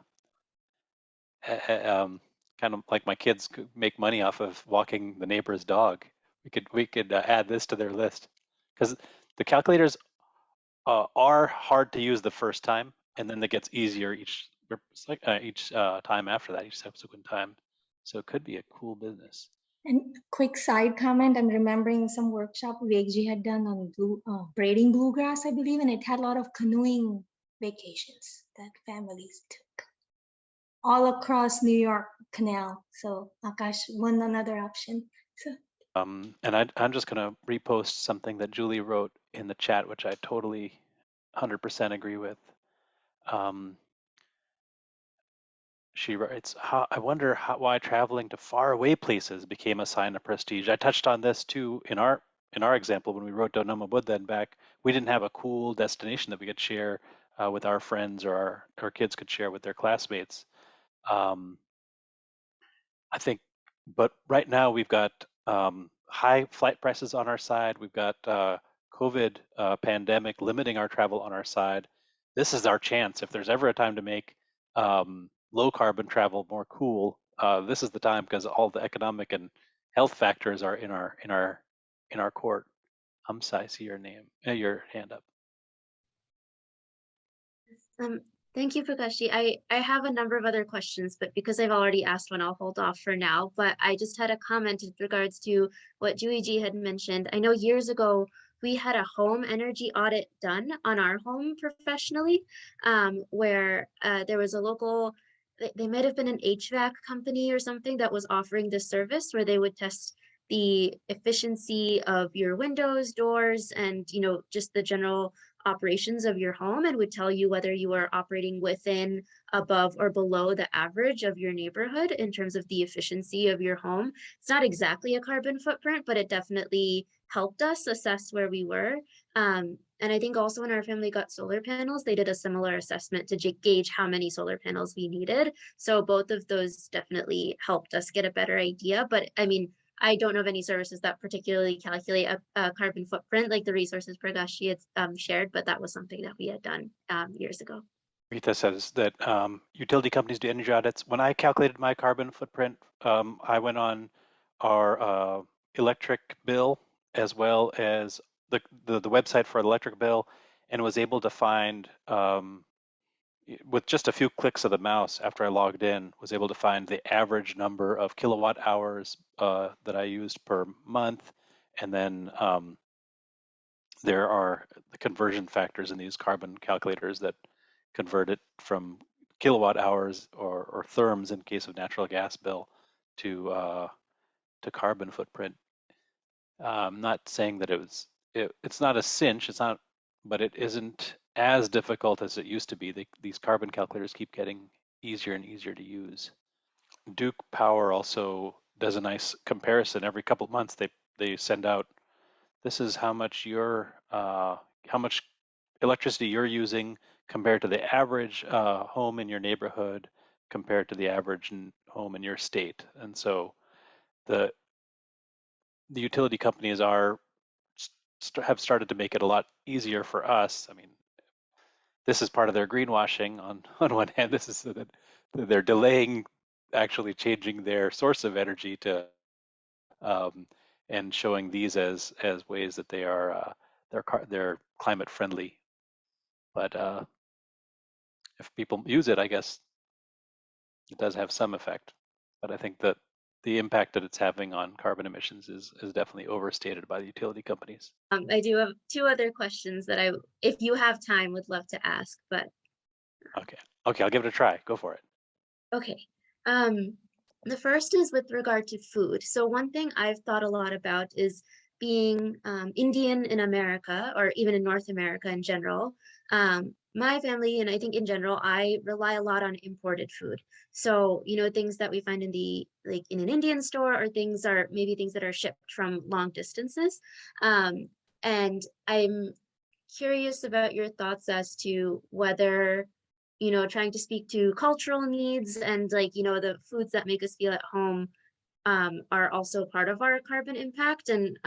kind of like my kids could make money off of walking the neighbor's dog. We could add this to their list, because the calculators are hard to use the first time, and then it gets easier each time after that, each subsequent time. So it could be a cool business. And quick side comment, I'm remembering some workshop Vegji had done on braiding bluegrass, I believe, and it had a lot of canoeing vacations that families took all across New York Canal. So Akash, one another option. So. And I'm just going to repost something that Julie wrote in the chat, which I totally 100% agree with. She writes, I wonder why traveling to faraway places became a sign of prestige. I touched on this too in our example when we wrote down Namo Buddha and back. We didn't have a cool destination that we could share with our friends, or our kids could share with their classmates. I think, but right now we've got high flight prices on our side. We've got COVID pandemic limiting our travel on our side. This is our chance. If there's ever a time to make low carbon travel more cool, this is the time, because all the economic and health factors are in our court. I see your hand up. Thank you, Prakashi. I have a number of other questions, but because I've already asked one, I'll hold off for now. But I just had a comment with regards to what Juiji had mentioned. I know years ago, we had a home energy audit done on our home professionally, where there was a local, they might have been an HVAC company or something that was offering this service, where they would test the efficiency of your windows, doors, and just the general operations of your home and would tell you whether you are operating within, above, or below the average of your neighborhood in terms of the efficiency of your home. It's not exactly a carbon footprint, but it definitely helped us assess where we were. And I think also when our family got solar panels, they did a similar assessment to gauge how many solar panels we needed. So both of those definitely helped us get a better idea. But I mean, I don't know of any services that particularly calculate a carbon footprint like the resources Prakash had shared, but that was something that we had done years ago. Rita says that utility companies do energy audits. When I calculated my carbon footprint, I went on our electric bill as well as the website for the electric bill and was able to find, with just a few clicks of the mouse after I logged in, was able to find the average number of kilowatt hours that I used per month. And then there are the conversion factors in these carbon calculators that convert it from kilowatt hours or therms in case of natural gas bill to carbon footprint. I'm not saying that it's not a cinch, it's not, but it isn't as difficult as it used to be. These carbon calculators keep getting easier and easier to use. Duke Power also does a nice comparison every couple of months. They send out, this is how much electricity you're using compared to the average home in your neighborhood compared to the average home in your state. And so the utility companies have started to make it a lot easier for us. I mean, this is part of their greenwashing on one hand. This is that they're delaying actually changing their source of energy to and showing these as ways that they are they're climate friendly. But if people use it, I guess it does have some effect. But I think that the impact that it's having on carbon emissions is definitely overstated by the utility companies. I do have two other questions that if you have time, would love to ask, but. Okay, I'll give it a try. Go for it. Okay. The first is with regard to food. So one thing I've thought a lot about is being Indian in America, or even in North America in general. My family, and I think in general, I rely a lot on imported food. So, things that we find in an Indian store, or maybe things that are shipped from long distances. And I'm curious about your thoughts as to whether, trying to speak to cultural needs and the foods that make us feel at home are also part of our carbon impact, and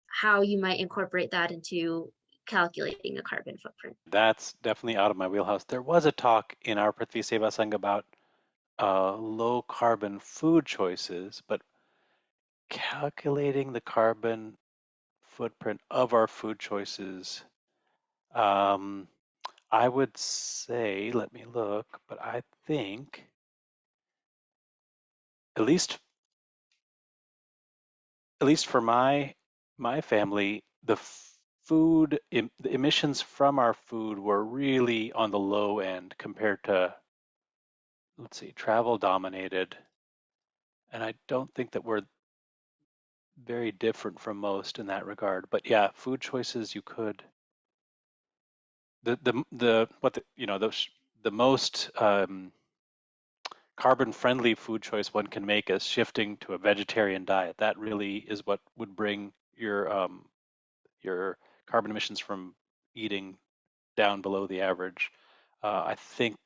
how you might incorporate that into calculating a carbon footprint. That's definitely out of my wheelhouse. There was a talk in our Prithvi Sevasanga about low carbon food choices, but calculating the carbon footprint of our food choices, I would say, let me look, but I think at least for my family, the emissions from our food were really on the low end compared to, let's see, travel dominated. And I don't think that we're very different from most in that regard. But yeah, food choices you could. The most carbon friendly food choice one can make is shifting to a vegetarian diet. That really is what would bring your carbon emissions from eating down below the average. I think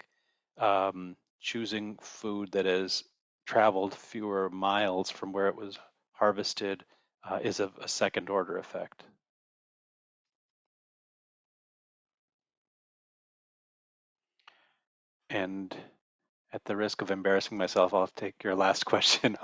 choosing food that has traveled fewer miles from where it was harvested is a second order effect. And at the risk of embarrassing myself, I'll take your last question.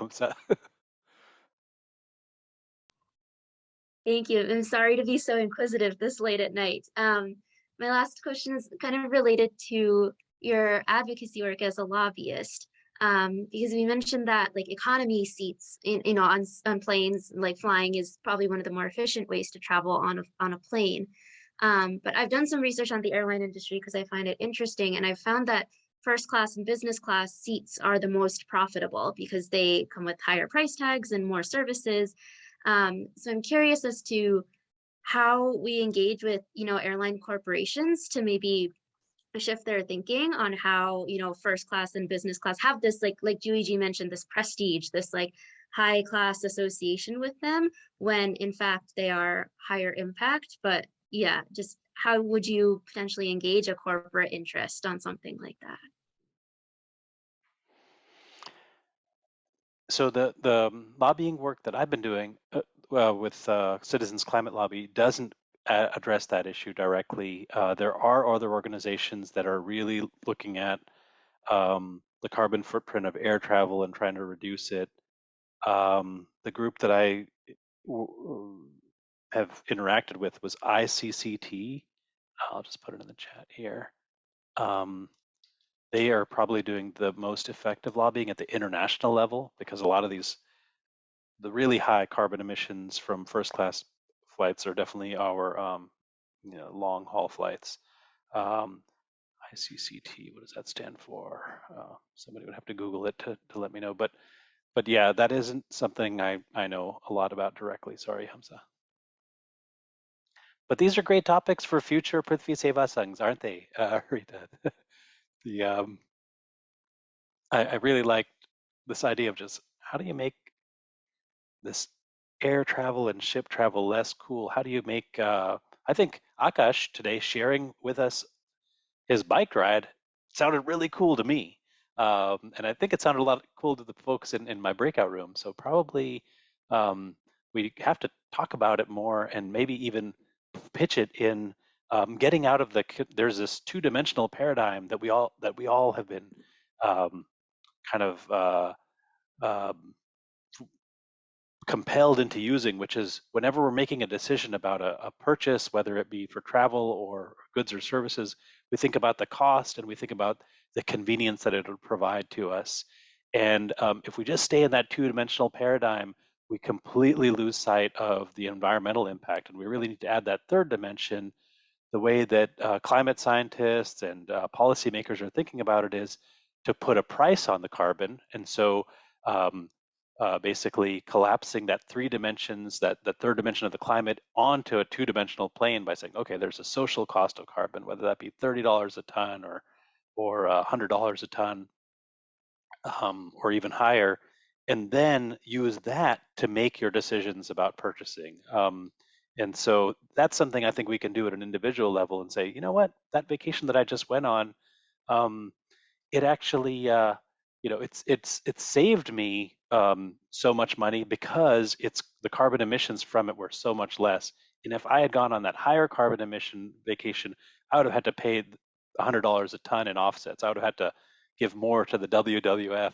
Thank you. I'm sorry to be so inquisitive this late at night. My last question is kind of related to your advocacy work as a lobbyist, because we mentioned that economy seats on planes, like flying is probably one of the more efficient ways to travel on a plane. But I've done some research on the airline industry because I find it interesting, and I've found that first class and business class seats are the most profitable because they come with higher price tags and more services. So I'm curious as to how we engage with, airline corporations to maybe shift their thinking on how, first class and business class have this, like Juiji mentioned, this prestige, this like high class association with them, when in fact they are higher impact. But yeah, just how would you potentially engage a corporate interest on something like that? So the lobbying work that I've been doing with Citizens Climate Lobby doesn't address that issue directly. There are other organizations that are really looking at the carbon footprint of air travel and trying to reduce it. The group that I have interacted with was ICCT. I'll just put it in the chat here. They are probably doing the most effective lobbying at the international level, because a lot of the really high carbon emissions from first class flights are definitely our long haul flights. ICCT, what does that stand for? Somebody would have to Google it to let me know. But yeah, that isn't something I know a lot about directly. Sorry, Hamza. But these are great topics for future Prithvi Sevasangs, aren't they, Rita? I really like this idea of just how do you make this air travel and ship travel less cool? How do you make, I think Akash today sharing with us his bike ride sounded really cool to me. And I think it sounded a lot cool to the folks in my breakout room. So probably we have to talk about it more and maybe even pitch it in getting out of there's this two-dimensional paradigm that we all have been kind of compelled into using, which is whenever we're making a decision about a purchase, whether it be for travel or goods or services, we think about the cost and we think about the convenience that it would provide to us. And if we just stay in that two-dimensional paradigm, we completely lose sight of the environmental impact. And we really need to add that third dimension. The way that climate scientists and policymakers are thinking about it is to put a price on the carbon. And so basically collapsing that three dimensions, that third dimension of the climate, onto a two-dimensional plane by saying, okay, there's a social cost of carbon, whether that be $30 a ton or $100 a ton, or even higher, and then use that to make your decisions about purchasing. And so that's something I think we can do at an individual level and say, you know what, that vacation that I just went on, it actually, it's saved me so much money because the carbon emissions from it were so much less. And if I had gone on that higher carbon emission vacation, I would have had to pay $100 a ton in offsets. I would have had to give more to the WWF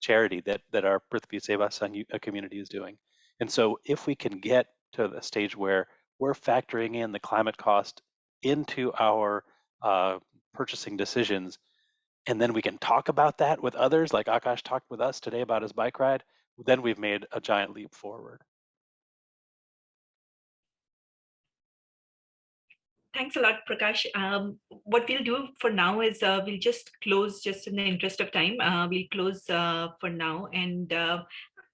charity that our Prithvi Sevasanga community is doing. And so if we can get to the stage where we're factoring in the climate cost into our purchasing decisions, and then we can talk about that with others, like Akash talked with us today about his bike ride, then we've made a giant leap forward. Thanks a lot, Prakash. What we'll do for now is we'll just close, just in the interest of time. We'll close for now. And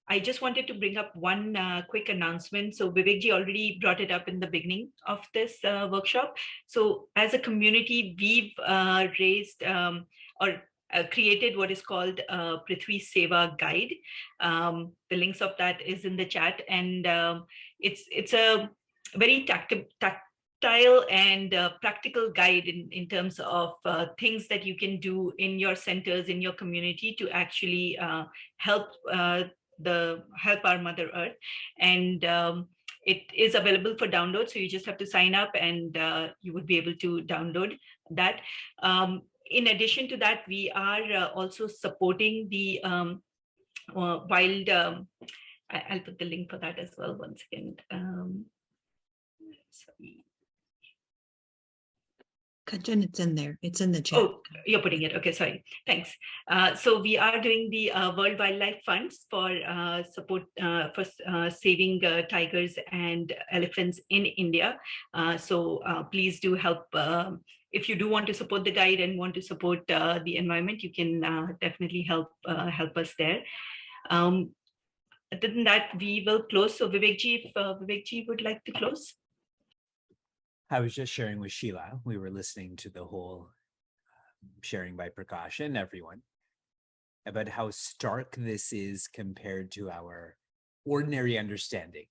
I just wanted to bring up one quick announcement. So Vivekji already brought it up in the beginning of this workshop. So as a community, we've raised or created what is called Prithvi Seva Guide. The links of that is in the chat, and it's a very tactile and practical guide in terms of things that you can do in your centers, in your community, to actually help our Mother Earth. And it is available for download, so you just have to sign up and you would be able to download that. In addition to that, we are also supporting the wild, I'll put the link for that as well once again. Sorry. Kanchan, it's in there. It's in the chat. Oh, you're putting it. Okay, sorry. Thanks. So we are doing the World Wildlife Funds for support for saving tigers and elephants in India. So please do help. If you do want to support the guide and want to support the environment, you can definitely help us there. than that, we will close. So Vivekji, if Vivekji would like to close. I was just sharing with Sheila. We were listening to the whole sharing by Prakash and everyone about how stark this is compared to our ordinary understanding,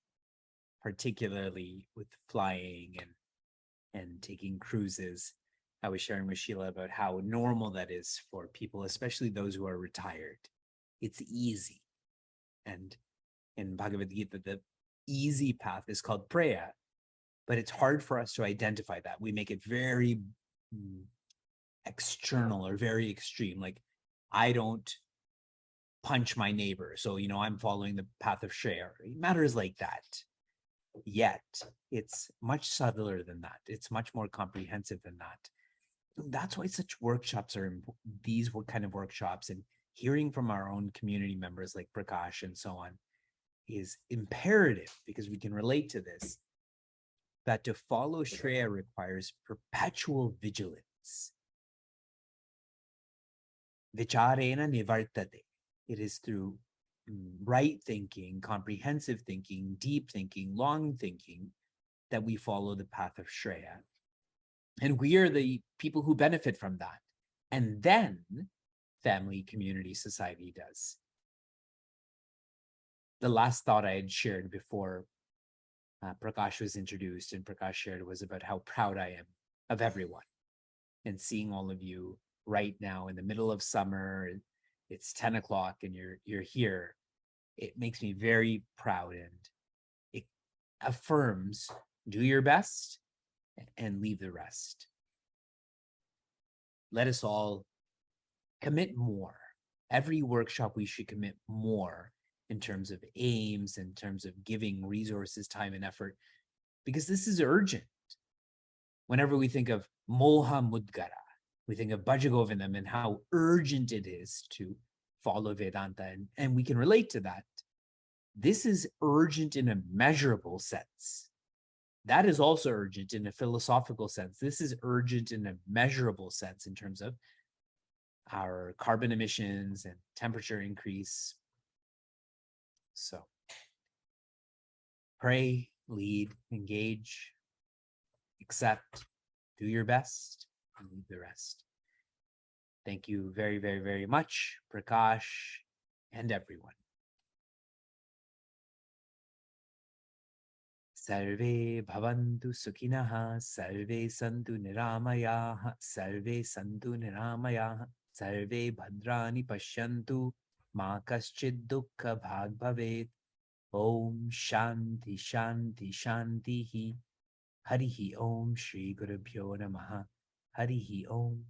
particularly with flying and taking cruises. I was sharing with Sheila about how normal that is for people, especially those who are retired. It's easy. And in Bhagavad Gita, the easy path is called Preya, but it's hard for us to identify that. We make it very external or very extreme. Like, I don't punch my neighbor, so, I'm following the path of Shreya. Matters like that. Yet, it's much subtler than that. It's much more comprehensive than that. That's why such workshops are these kind of workshops, and hearing from our own community members like Prakash and so on is imperative, because we can relate to this, that to follow Shreya requires perpetual vigilance. Vicharena nivartate. It is through right thinking, comprehensive thinking, deep thinking, long thinking that we follow the path of Shreya. And we are the people who benefit from that. And then family, community, society does. The last thought I had shared before Prakash was introduced and Prakash shared was about how proud I am of everyone. And seeing all of you right now in the middle of summer, it's 10 o'clock and you're here, it makes me very proud, and it affirms, do your best and leave the rest. Let us all commit more. Every workshop we should commit more in terms of aims, in terms of giving resources, time, and effort, because this is urgent. Whenever we think of Moha Mudgara, we think of Bhajagovinam and how urgent it is to follow Vedanta, and we can relate to that. This is urgent in a measurable sense. That is also urgent in a philosophical sense. This is urgent in a measurable sense in terms of our carbon emissions and temperature increase. So pray, lead, engage, accept, do your best, and leave the rest. Thank you very, very, very much, Prakash, and everyone. Sarve bhavantu sukhinah, sarve santu niramayaha, sarve santu niramayaha, sarve bhadrani pashyantu, ma kaschid dukkha bhag bhavet. Om Shanti Shanti Shanti Harihi Om Shri Gurubhyo Namaha. Harihi Om.